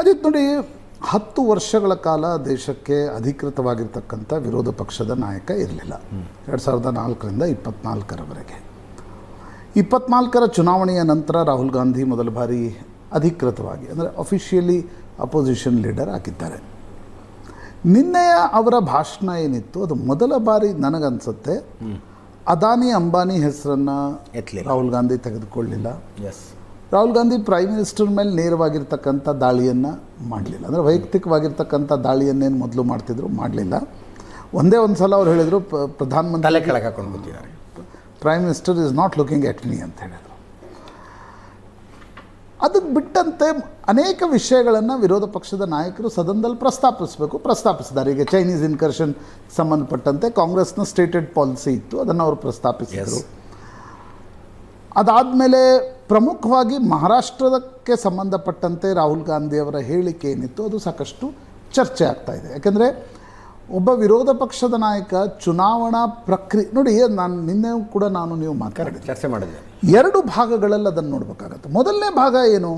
ಅದಿತ್ತು ನೋಡಿ, 10 ವರ್ಷಗಳ ಕಾಲ ದೇಶಕ್ಕೆ ಅಧಿಕೃತವಾಗಿರ್ತಕ್ಕಂಥ ವಿರೋಧ ಪಕ್ಷದ ನಾಯಕ ಇರಲಿಲ್ಲ. 2004ರಿಂದ 24ರವರೆಗೆ. 24ರ ಚುನಾವಣೆಯ ನಂತರ ರಾಹುಲ್ ಗಾಂಧಿ ಮೊದಲ ಬಾರಿ ಅಧಿಕೃತವಾಗಿ ಅಂದರೆ ಅಫಿಷಿಯಲಿ ಅಪೋಸಿಷನ್ ಲೀಡರ್ ಆಗಿದ್ದಾರೆ. ನಿನ್ನೆಯ ಅವರ ಭಾಷಣ ಏನಿತ್ತು ಅದು ಮೊದಲ ಬಾರಿ ನನಗನ್ಸುತ್ತೆ ಅದಾನಿ ಅಂಬಾನಿ ಹೆಸರನ್ನು ರಾಹುಲ್ ಗಾಂಧಿ ತೆಗೆದುಕೊಳ್ಳಲಿಲ್ಲ. ರಾಹುಲ್ ಗಾಂಧಿ ಪ್ರೈಮ್ ಮಿನಿಸ್ಟರ್ ಮೇಲೆ ನೇರವಾಗಿರ್ತಕ್ಕಂಥ ದಾಳಿಯನ್ನು ಮಾಡಲಿಲ್ಲ. ಅಂದರೆ ವೈಯಕ್ತಿಕವಾಗಿರ್ತಕ್ಕಂಥ ದಾಳಿಯನ್ನೇನು ಮೊದಲು ಮಾಡ್ತಿದ್ರು ಮಾಡಲಿಲ್ಲ. ಒಂದೇ ಒಂದು ಸಲ ಅವ್ರು ಹೇಳಿದರು ಪ್ರಧಾನಮಂತ್ರಿ ಕೆಳಗೆ ಹಾಕೊಂಡು ಕೂತಿದ್ದಾರೆ, prime minister is not looking at me ಅಂತ ಹೇಳಿದರು. ಅದಕ್ಕೆ ಬಿಟ್ಟಂತೆ ಅನೇಕ ವಿಷಯಗಳನ್ನು ವಿರೋಧ ಪಕ್ಷದ ನಾಯಕರು ಸದನದಲ್ಲಿ ಪ್ರಸ್ತಾಪಿಸಿದ್ದಾರೆ. ಈಗ ಚೈನೀಸ್ ಇನ್ಕರ್ಷನ್ ಸಂಬಂಧಪಟ್ಟಂತೆ ಕಾಂಗ್ರೆಸ್ನ ಸ್ಟೇಟೆಡ್ ಪಾಲಿಸಿ ಇತ್ತು, ಅದನ್ನು ಅವರು ಪ್ರಸ್ತಾಪಿಸಿದರು. ಅದಾದಮೇಲೆ ಪ್ರಮುಖವಾಗಿ ಮಹಾರಾಷ್ಟ್ರಕ್ಕೆ ಸಂಬಂಧಪಟ್ಟಂತೆ ರಾಹುಲ್ ಗಾಂಧಿಯವರ ಹೇಳಿಕೆ ಏನಿತ್ತು ಅದು ಸಾಕಷ್ಟು ಚರ್ಚೆ ಆಗ್ತಾ ಇದೆ. ಯಾಕೆಂದರೆ ಒಬ್ಬ ವಿರೋಧ ಪಕ್ಷದ ನಾಯಕ ಚುನಾವಣಾ ಪ್ರಕ್ರಿಯೆ ನೋಡಿ, ನಾನು ನಿನ್ನೆ ಕೂಡ ನೀವು ಮಾತಾಡಿದ್ದೆ, ಚರ್ಚೆ ಮಾಡಿದ್ದೆ. 2 ಭಾಗಗಳಲ್ಲಿ ಅದನ್ನು ನೋಡಬೇಕಾಗತ್ತೆ. ಮೊದಲನೇ ಭಾಗ ಏನು,